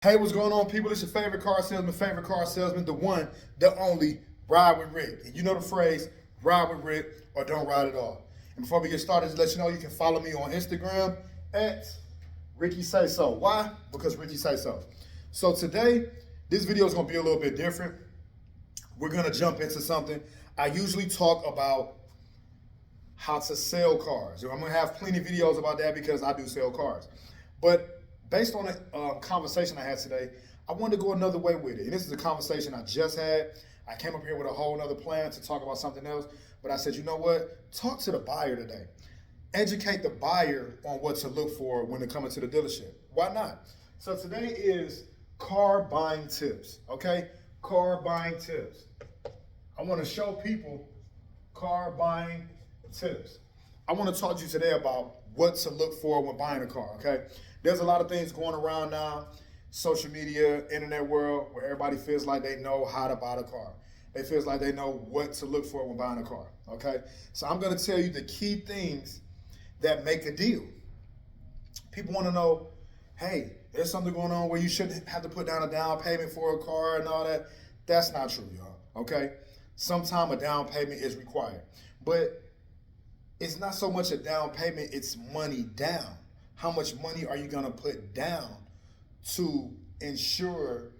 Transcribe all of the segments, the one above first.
Hey, what's going on, people? It's your favorite car salesman, the one, the only, Ride with Rick. And you know the phrase, ride with Rick or don't ride at all. And before we get started, just let you know you can follow me on Instagram at Ricky Say So. Why? Because Ricky Say So. So today, this video is going to be a little bit different. We're going to jump into something. I usually talk about how to sell cars. I'm going to have plenty of videos about that because I do sell cars. But based on a conversation I had today, I wanted to go another way with it. And this is a conversation I just had. I came up here with a whole other plan to talk about something else. But I said, you know what? Talk to the buyer today. Educate the buyer on what to look for when they're coming to the dealership. Why not? So today is car buying tips, okay? Car buying tips. I want to show people car buying tips. I want to talk to you today about what to look for when buying a car, okay? There's a lot of things going around now, social media, internet world, where everybody feels like they know how to buy a car. They feels like they know what to look for when buying a car, okay? So I'm going to tell you the key things that make a deal. People want to know, hey, there's something going on where you shouldn't have to put down a down payment for a car and all that. That's not true, y'all, okay? Sometimes a down payment is required, but it's not so much a down payment, it's money down. How much money are you gonna put down to ensure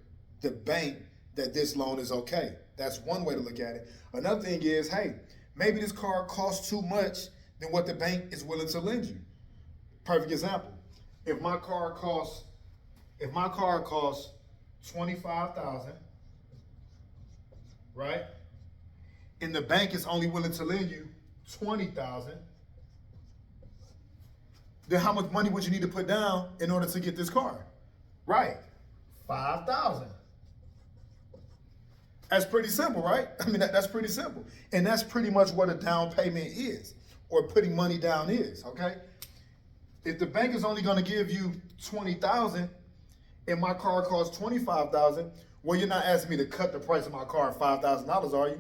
the bank that this loan is okay? That's one way to look at it. Another thing is, hey, maybe this car costs too much than what the bank is willing to lend you. Perfect example. If my car costs $25,000, right? And the bank is only willing to lend you $20,000, then how much money would you need to put down in order to get this car? Right, $5,000. That's pretty simple, right? I mean, that's pretty simple. And that's pretty much what a down payment is, or putting money down is, okay? If the bank is only gonna give you $20,000 and my car costs $25,000, well, you're not asking me to cut the price of my car $5,000, are you?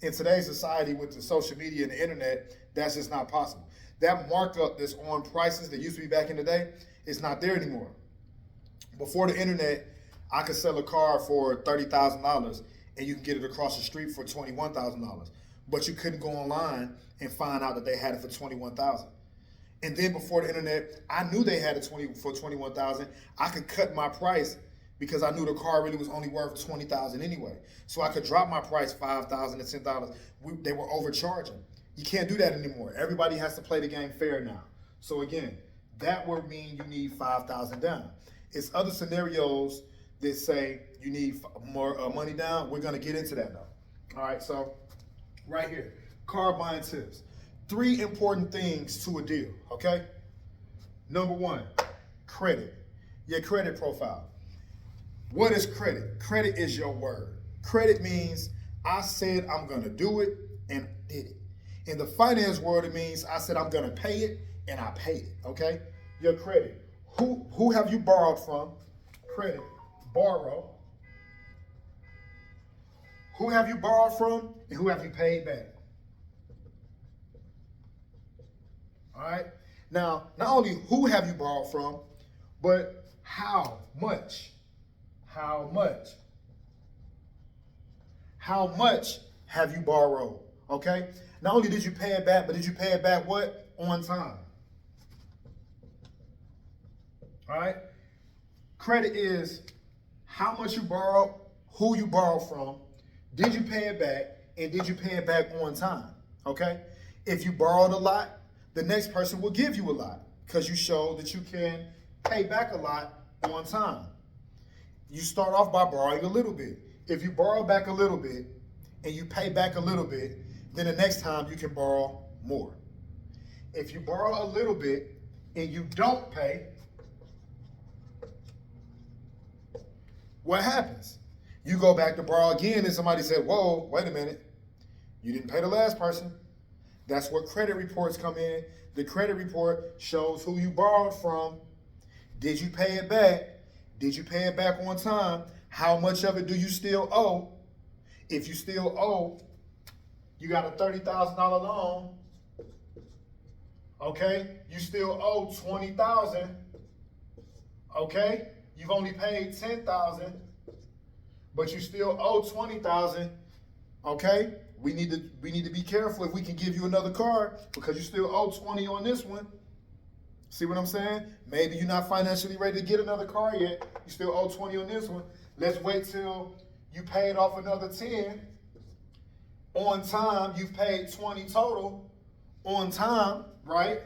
In today's society with the social media and the internet, that's just not possible. That markup that's on prices that used to be back in the day is not there anymore. Before the internet, I could sell a car for $30,000 and you can get it across the street for $21,000. But you couldn't go online and find out that they had it for $21,000. And then before the internet, I knew they had it for $21,000. I could cut my price because I knew the car really was only worth $20,000 anyway. So I could drop my price $5,000 to $10. They were overcharging. You can't do that anymore. Everybody has to play the game fair now. So again, that would mean you need $5,000 down. It's other scenarios that say you need more money down. We're gonna get into that though. All right, so right here, car buying tips. 3 important things to a deal, okay? Number 1, credit. Your credit profile. What is credit? Credit is your word. Credit means I said I'm gonna do it and did it. In the finance world, it means I said I'm gonna pay it and I paid it, okay? Your credit. Who have you borrowed from? Credit, borrow. Who have you borrowed from and who have you paid back? All right? Now, not only who have you borrowed from, but how much? How much? How much have you borrowed? Okay? Not only did you pay it back, but did you pay it back what? On time. All right? Credit is how much you borrowed, who you borrowed from, did you pay it back, and did you pay it back on time? Okay? If you borrowed a lot, the next person will give you a lot because you show that you can pay back a lot on time. You start off by borrowing a little bit. If you borrow back a little bit and you pay back a little bit, then the next time you can borrow more. If you borrow a little bit and you don't pay, what happens? You go back to borrow again and somebody said, whoa, wait a minute. You didn't pay the last person. That's where credit reports come in. The credit report shows who you borrowed from. Did you pay it back? Did you pay it back on time? How much of it do you still owe? If you still owe, you got a $30,000 loan, okay? You still owe $20,000, okay? You've only paid $10,000, but you still owe $20,000. Okay? We need to be careful if we can give you another car because you still owe $20,000 on this one. See what I'm saying? Maybe you're not financially ready to get another car yet. You still owe $20,000 on this one. Let's wait till you paid off another $10,000 on time. You've paid $20,000 total on time, right?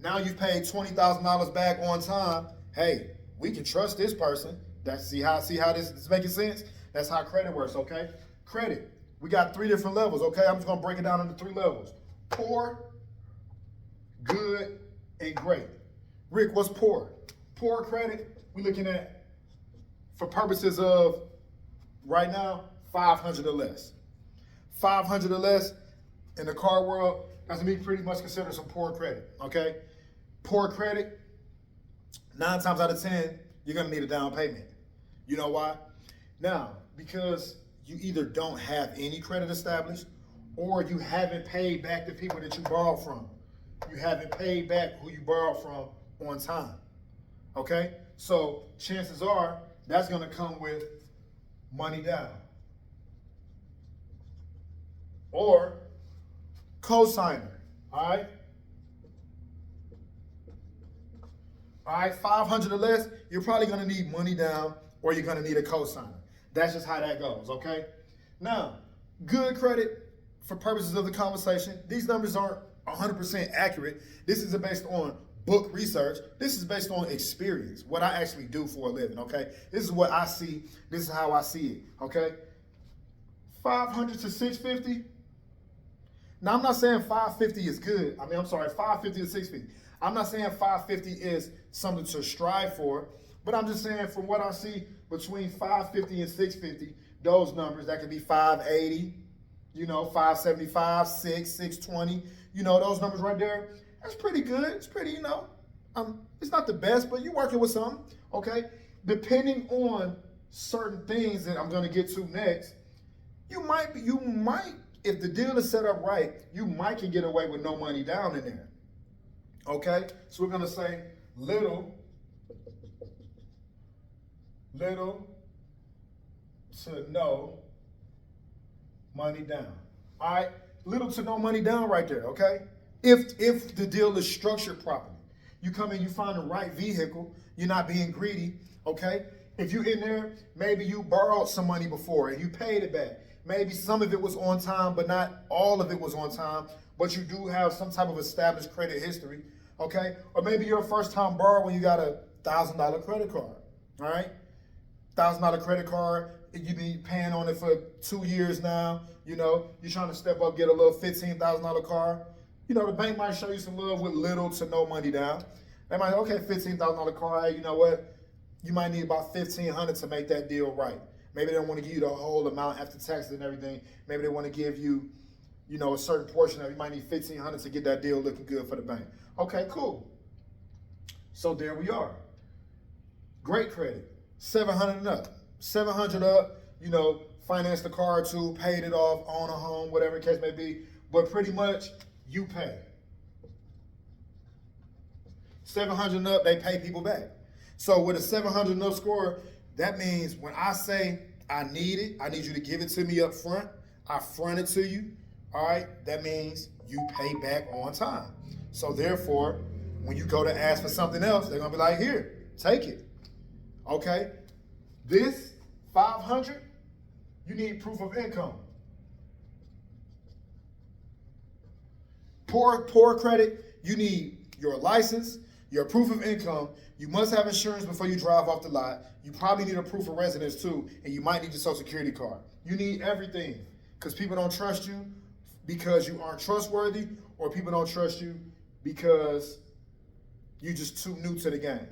Now you've paid $20,000 back on time. Hey, we can trust this person. See how this is making sense? That's how credit works, okay? Credit. We got 3 different levels, okay? I'm just gonna break it down into 3 levels. Poor, good, and great. Rick, what's poor? Poor credit, we're looking at, for purposes of right now, 500 or less. 500 or less in the car world, that's gonna be pretty much considered some poor credit, okay? Poor credit, 9 times out of 10, you're gonna need a down payment. You know why? Now, because you either don't have any credit established or you haven't paid back the people that you borrowed from. You haven't paid back who you borrowed from on time, okay? So chances are that's gonna come with money down or cosigner, all right? All right, 500 or less, you're probably gonna need money down or you're gonna need a cosigner. That's just how that goes, okay? Now, good credit, for purposes of the conversation, these numbers aren't 100% accurate. This is based on book research. This is based on experience, what I actually do for a living, okay? This is what I see. This is how I see it, okay? 500 to 650. Now, I'm not saying 550 is good. 550 to 650. I'm not saying 550 is something to strive for, but I'm just saying from what I see between 550 and 650, those numbers, that could be 580, 575, 620, those numbers right there, that's pretty good. It's pretty, it's not the best, but you're working with something, okay? Depending on certain things that I'm gonna get to next, you might, if the deal is set up right, you might can get away with no money down in there, okay? So we're gonna say little to no money down. All right, little to no money down right there, okay? If the deal is structured properly. You come in, you find the right vehicle, you're not being greedy, okay? If you're in there, maybe you borrowed some money before and you paid it back. Maybe some of it was on time, but not all of it was on time, but you do have some type of established credit history, okay? Or maybe you're a first-time borrower when you got a $1,000 credit card, all right? $1,000 credit card, you be paying on it for 2 years now, you're trying to step up, get a little $15,000 car. The bank might show you some love with little to no money down. They might, okay, $15,000 car, hey, you know what? You might need about $1,500 to make that deal right. Maybe they don't want to give you the whole amount after taxes and everything. Maybe they want to give you, a certain portion of it. You might need $1,500 to get that deal looking good for the bank. Okay, cool. So there we are. Great credit. 700 and up. 700 up, finance the car too, paid it off, own a home, whatever the case may be. But pretty much, you pay. 700 and up, they pay people back. So with a 700 and up score, that means when I say I need it, I need you to give it to me up front, I front it to you, all right? That means you pay back on time. So therefore, when you go to ask for something else, they're gonna be like, here, take it, okay? This 500, you need proof of income. Poor credit, you need your license, your proof of income. You must have insurance before you drive off the lot. You probably need a proof of residence too, and you might need your social security card. You need everything because people don't trust you because you aren't trustworthy, or people don't trust you because you're just too new to the game.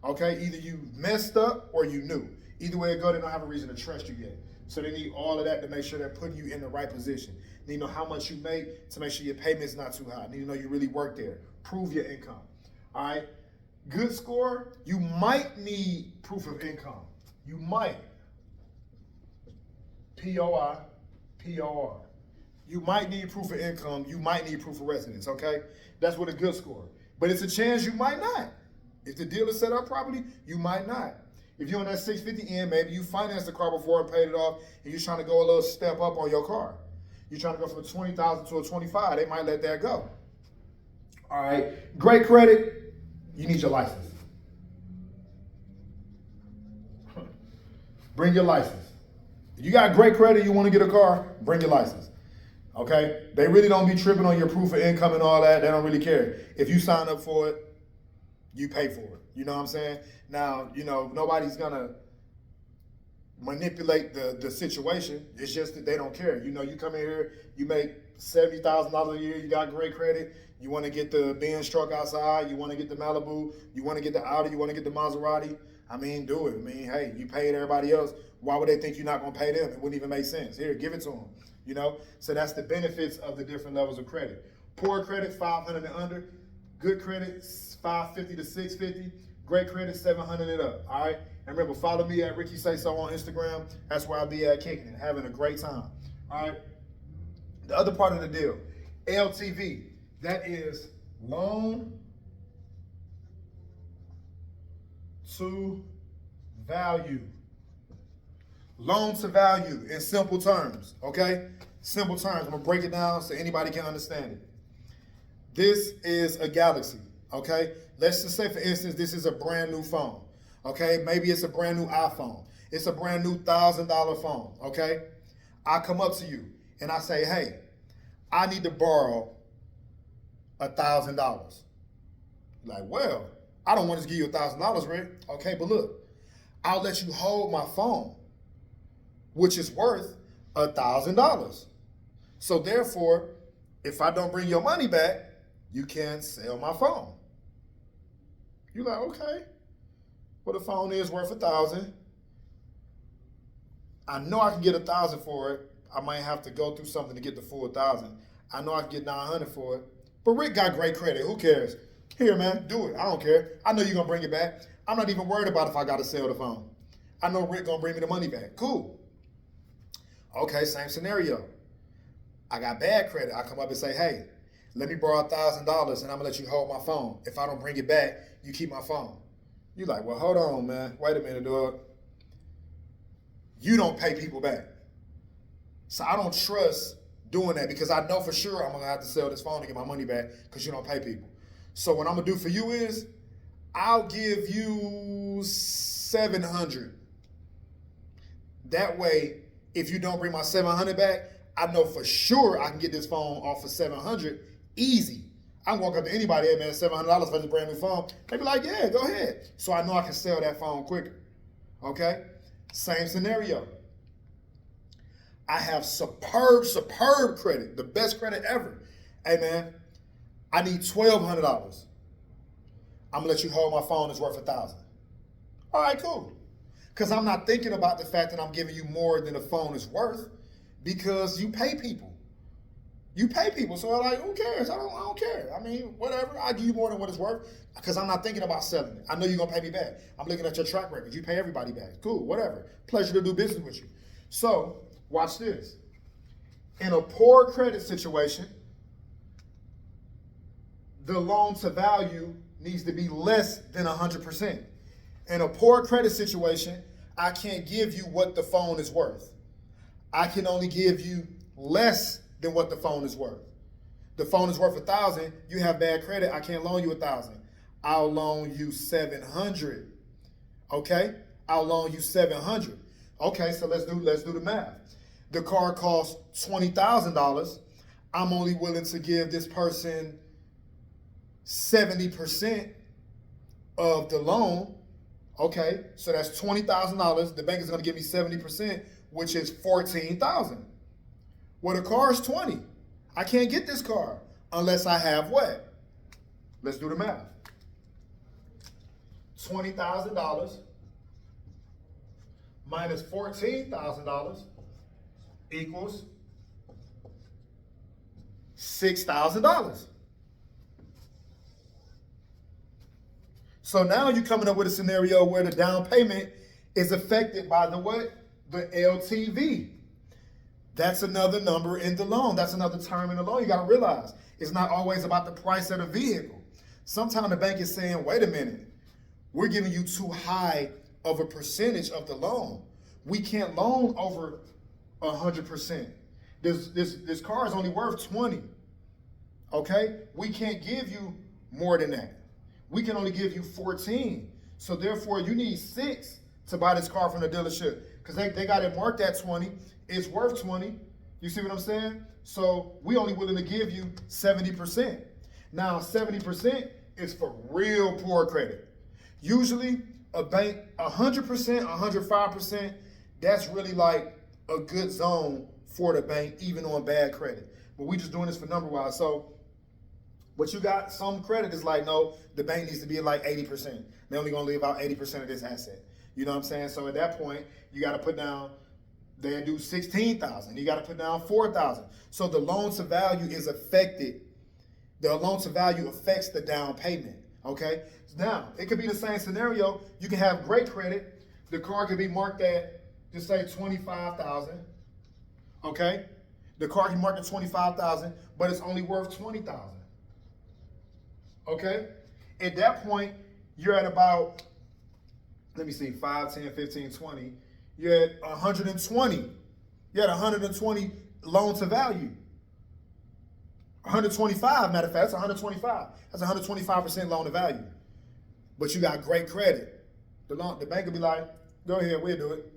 Okay, either you messed up or you knew. Either way it go, they don't have a reason to trust you yet. So they need all of that to make sure they're putting you in the right position. They need to know how much you make to make sure your payment's not too high. They need to know you really work there. Prove your income. All right. Good score, you might need proof of income. You might. POI, POR. You might need proof of income. You might need proof of residence, okay? That's what a good score. But it's a chance you might not. If the deal is set up properly, you might not. If you're on that 650 end, maybe you financed the car before and paid it off, and you're trying to go a little step up on your car. You're trying to go from a 20,000 to a 25. They might let that go. All right. Great credit. You need your license. Bring your license. If you got great credit, you want to get a car, bring your license. Okay? They really don't be tripping on your proof of income and all that. They don't really care. If you sign up for it, you pay for it. You know what I'm saying? Now, nobody's going to manipulate the situation. It's just that they don't care. You come in here, you make $70,000 a year, you got great credit, you want to get the Benz truck outside, you want to get the Malibu, you want to get the Audi, you want to get the Maserati. Do it. Hey, you paid everybody else. Why would they think you're not going to pay them? It wouldn't even make sense. Here, give it to them. So that's the benefits of the different levels of credit. Poor credit, 500 and under. Good credit, 550 to 650. Great credit, 700 and up. All right. And remember, follow me at Ricky Say So on Instagram. That's where I'll be at, kicking it, having a great time. All right. The other part of the deal, LTV. That is loan to value. Loan to value in simple terms, okay? Simple terms. I'm going to break it down so anybody can understand it. This is a Galaxy, okay? Let's just say, for instance, this is a brand new phone, okay? Maybe it's a brand new iPhone. It's a brand new $1,000 phone, okay? I come up to you and I say, hey, I need to borrow $1,000. You're like, well, I don't want to give you $1,000, Rick. Okay, but look, I'll let you hold my phone, which is worth $1,000. So therefore, if I don't bring your money back, you can't sell my phone. You're like, okay, well, the phone is worth $1,000. I know I can get $1,000 for it. I might have to go through something to get the full $1,000. I know I can get $900 for it. But Rick got great credit. Who cares? Here, man, do it. I don't care. I know you're going to bring it back. I'm not even worried about if I got to sell the phone. I know Rick going to bring me the money back. Cool. Okay, same scenario. I got bad credit. I come up and say, hey, let me borrow $1,000 and I'm going to let you hold my phone. If I don't bring it back, you keep my phone. You're like, well, hold on, man. Wait a minute, dog. You don't pay people back. So I don't trust doing that because I know for sure I'm going to have to sell this phone to get my money back because you don't pay people. So what I'm going to do for you is I'll give you $700. That way, if you don't bring my $700 back, I know for sure I can get this phone off for $700 easy. I can walk up to anybody, hey man, $700 for this brand new phone. They be like, yeah, go ahead. So I know I can sell that phone quicker. Okay? Same scenario. I have superb credit, the best credit ever. Hey man, I need $1,200. I'm gonna let you hold my phone, it's worth $1,000. All right, cool. Because I'm not thinking about the fact that I'm giving you more than the phone is worth because you pay people. You pay people, so I'm like, who cares? I don't care. Whatever. I give you more than what it's worth because I'm not thinking about selling it. I know you're gonna pay me back. I'm looking at your track record. You pay everybody back. Cool, whatever. Pleasure to do business with you. So, watch this. In a poor credit situation, the loan to value needs to be less than 100%. In a poor credit situation, I can't give you what the phone is worth. I can only give you less than what the phone is worth. The phone is worth $1,000. You have bad credit. I can't loan you $1,000. I'll loan you $700. Okay? I'll loan you $700. Okay, so let's do the math. The car costs $20,000. I'm only willing to give this person 70% of the loan. Okay, so that's $20,000. The bank is going to give me 70%, which is $14,000. Well, the car is $20,000. I can't get this car unless I have what? Let's do the math. $20,000 minus $14,000 equals $6,000. So now you're coming up with a scenario where the down payment is affected by the what? The LTV. That's another number in the loan. That's another term in the loan. You got to realize it's not always about the price of the vehicle. Sometimes the bank is saying, wait a minute, we're giving you too high of a percentage of the loan. We can't loan over 100%. This car is only worth 20. Okay? We can't give you more than that. We can only give you 14. So therefore, you need 6 to buy this car from the dealership because they got it marked at 20. It's worth 20. You see what I'm saying? So we only willing to give you 70%. Now, 70% is for real poor credit. Usually, a bank, 100%, 105%, that's really like a good zone for the bank, even on bad credit. But we just doing this for number-wise. So, but you got some credit is like, no, the bank needs to be at like 80%. They're only gonna leave out 80% of this asset. You know what I'm saying? So at that point, you gotta put down, they do 16,000. You gotta put down 4,000. So the loan to value is affected. The loan to value affects the down payment, okay? Now, it could be the same scenario. You can have great credit. The car could be marked at, just say 25,000, okay? The car can mark at 25,000, but it's only worth 20,000. Okay? At that point, you're at about, let me see, 5, 10, 15, 20. You're at 120. You're at 120 loan to value. 125, matter of fact, that's 125. That's 125% loan to value. But you got great credit. The bank will be like, go ahead, we'll do it.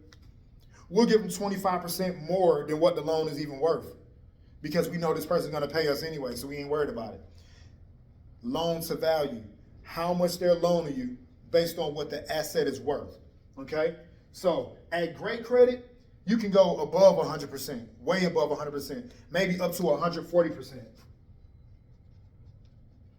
We'll give them 25% more than what the loan is even worth because we know this person's gonna pay us anyway, so we ain't worried about it. Loan to value, how much they're loaning you based on what the asset is worth, okay? So at great credit, you can go above 100%, way above 100%, maybe up to 140%.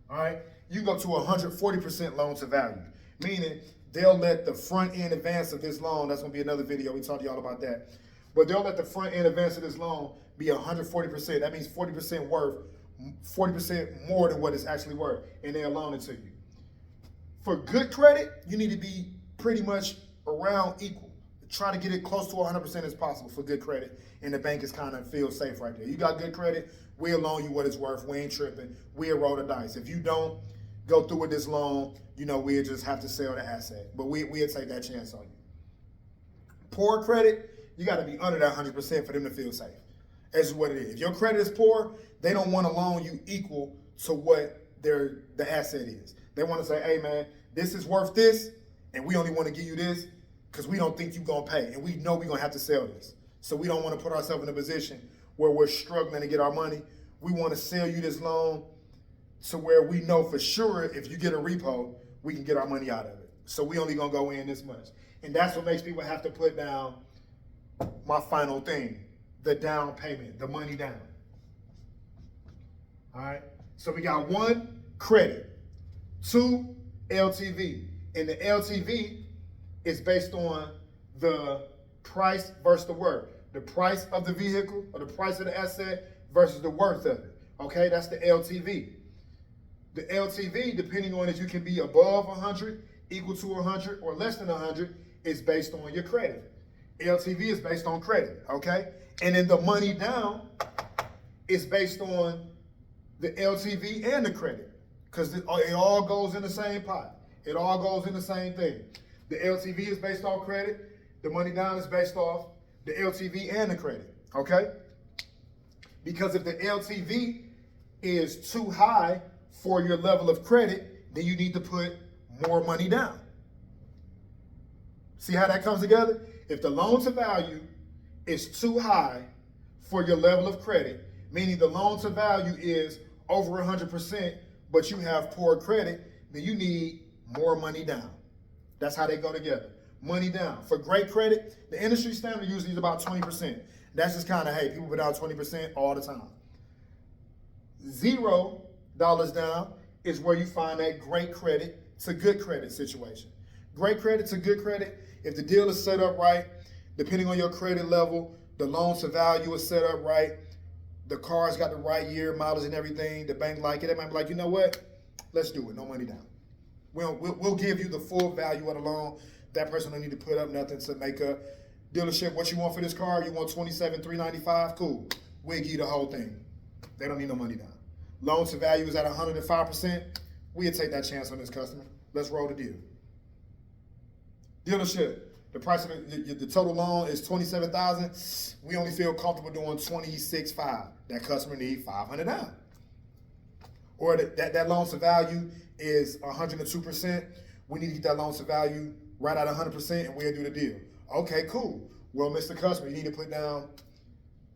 All right? You go to 140% loan to value, meaning they'll let the front end advance of this loan, that's gonna be another video, we talked to y'all about that, but they'll let the front end advance of this loan be 140%. That means 40% worth, 40% more than what it's actually worth, and they'll loan it to you. For good credit, you need to be pretty much around equal. Try to get it close to 100% as possible for good credit, and the bank is kind of feels safe right there. You got good credit, we'll loan you what it's worth. We ain't tripping. We'll roll the dice. If you don't go through with this loan, you know, we'll just have to sell the asset. But we'll take that chance on you. Poor credit, you got to be under that 100% for them to feel safe. That's what it is. If your credit is poor, they don't want to loan you equal to what the asset is. They want to say, hey, man, this is worth this, and we only want to give you this because we don't think you're going to pay, and we know we're going to have to sell this. So we don't want to put ourselves in a position where we're struggling to get our money. We want to sell you this loan to where we know for sure if you get a repo, we can get our money out of it. So we only going to go in this much. And that's what makes people have to put down my final thing, the down payment, the money down. All right? So we got 1, credit. 2, LTV. And the LTV is based on the price versus the worth. The price of the vehicle or the price of the asset versus the worth of it. Okay, that's the LTV. The LTV, depending on if you can be above 100, equal to 100, or less than 100, is based on your credit. LTV is based on credit, okay? And then the money down is based on the LTV and the credit because it all goes in the same pot. It all goes in the same thing. The LTV is based off credit. The money down is based off the LTV and the credit, okay? Because if the LTV is too high for your level of credit, then you need to put more money down. See how that comes together? If the loan to value is too high for your level of credit, meaning the loan to value is over 100%, but you have poor credit, then you need more money down. That's how they go together. Money down. For great credit, the industry standard usually is about 20%. That's just kind of, hey, people put down 20% all the time. $0 down is where you find that great credit to good credit situation. Great credit to good credit, if the deal is set up right, depending on your credit level, the loan to value is set up right, the car's got the right year, mileage and everything, the bank like it, they might be like, you know what, let's do it, no money down. We'll give you the full value of the loan. That person don't need to put up nothing to make a dealership. What you want for this car? You want $27,395? Cool. We'll give you the whole thing. They don't need no money down. Loan to value is at 105%. We'll take that chance on this customer. Let's roll the deal. Dealership, the price of the total loan is $27,000. We only feel comfortable doing $26,500. That customer need $500 down. Or that loan to value is 102%. We need to get that loan to value right at 100%, and we'll do the deal. Okay, cool. Well, Mr. Customer, you need to put down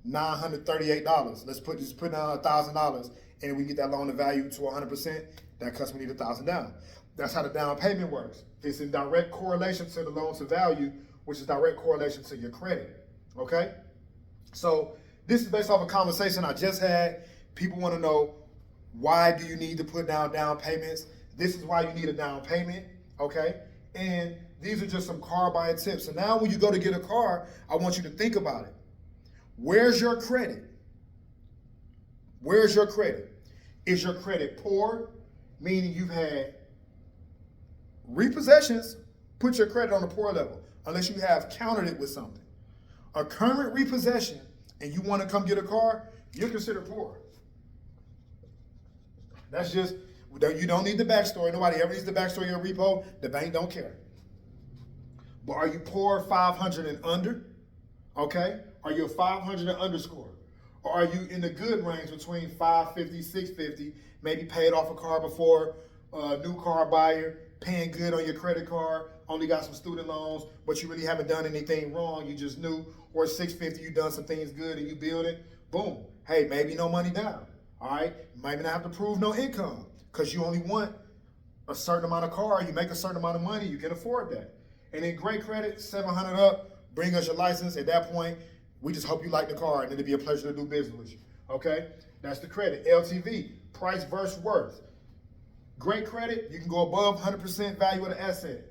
$938. Let's just put down $1,000, and we get that loan to value to 100%. That customer need $1,000 down. That's how the down payment works. It's in direct correlation to the loan to value, which is direct correlation to your credit. Okay? So this is based off a conversation I just had. People want to know, why do you need to put down payments? This is why you need a down payment. Okay? And these are just some car buying tips. So now when you go to get a car, I want you to think about it. Where's your credit? Where's your credit? Is your credit poor? Meaning you've had repossessions, put your credit on the poor level, unless you have countered it with something. A current repossession and you want to come get a car, you're considered poor. That's just, you don't need the backstory. Nobody ever needs the backstory of your repo. The bank don't care. But are you poor 500 and under? Okay? Are you a 500 and underscore? Or are you in the good range between 550, 650, maybe paid off a car before, new car buyer, paying good on your credit card, only got some student loans, but you really haven't done anything wrong, you just knew, or 650, you done some things good and you build it, boom. Hey, maybe no money down, all right? Maybe not have to prove no income, because you only want a certain amount of car, you make a certain amount of money, you can afford that. And then great credit, 700 up, bring us your license. At that point, we just hope you like the car, and it'll be a pleasure to do business with you, okay? That's the credit. LTV, price versus worth. Great credit, you can go above 100% value of the asset.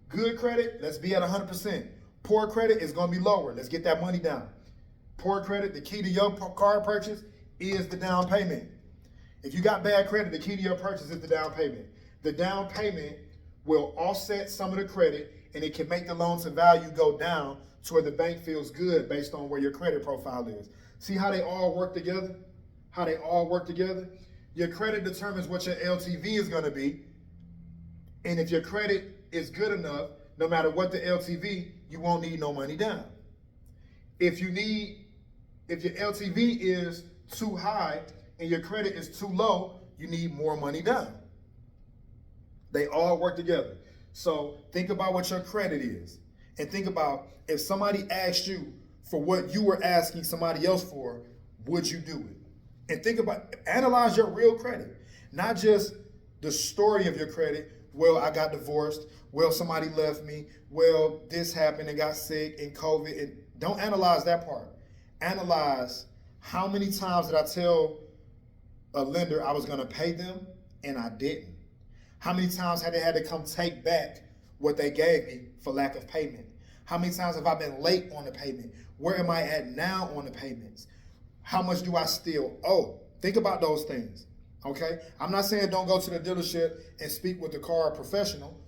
Good credit, let's be at 100%. Poor credit is gonna be lower. Let's get that money down. Poor credit, the key to your car purchase is the down payment. If you got bad credit, the key to your purchase is the down payment. The down payment will offset some of the credit, and it can make the loan to value go down to where the bank feels good based on where your credit profile is. See how they all work together? How they all work together? Your credit determines what your LTV is gonna be. And if your credit is good enough, no matter what the LTV, you won't need no money down. If your LTV is too high and your credit is too low, you need more money down. They all work together. So think about what your credit is. And think about, if somebody asked you for what you were asking somebody else for, would you do it? And think about, analyze your real credit, not just the story of your credit. Well, I got divorced. Well, somebody left me. Well, this happened and got sick and COVID. And don't analyze that part. Analyze how many times did I tell a lender I was going to pay them and I didn't. How many times had they had to come take back what they gave me for lack of payment? How many times have I been late on the payment? Where am I at now on the payments? How much do I still owe? Think about those things, okay? I'm not saying don't go to the dealership and speak with the car professional.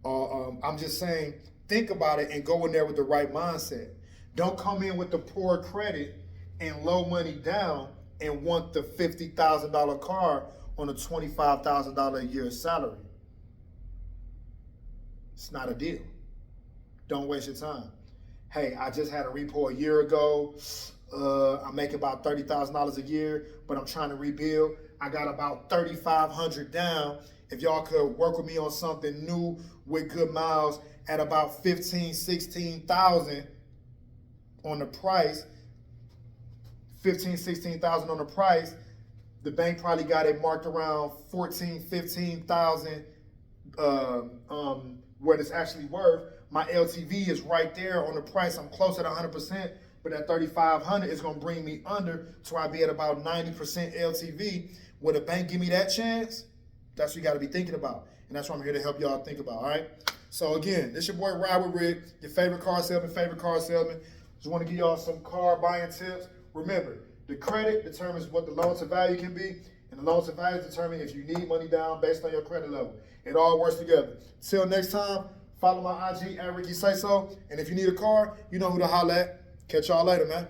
I'm just saying think about it and go in there with the right mindset. Don't come in with the poor credit and low money down and want the $50,000 car on a $25,000 a year salary. It's not a deal. Don't waste your time. Hey, I just had a repo a year ago. I make about $30,000 a year, but I'm trying to rebuild. I got about $3,500 down. If y'all could work with me on something new with good miles at about $15,000, $16,000 on the price, $15,000, $16,000 on the price, the bank probably got it marked around $14,000, $15,000 what it's actually worth. My LTV is right there on the price. I'm close at 100%, but that $3,500 is gonna bring me under to I be at about 90% LTV. Would a bank give me that chance? That's what you gotta be thinking about. And that's what I'm here to help y'all think about, all right? So again, this your boy Ride with Rick, your favorite car salesman. Just wanna give y'all some car buying tips. Remember, the credit determines what the loan to value can be, and the loan to value determines if you need money down based on your credit level. It all works together. Till next time, follow my IG at Ricky Say So, and if you need a car, you know who to holler at. Catch y'all later, man.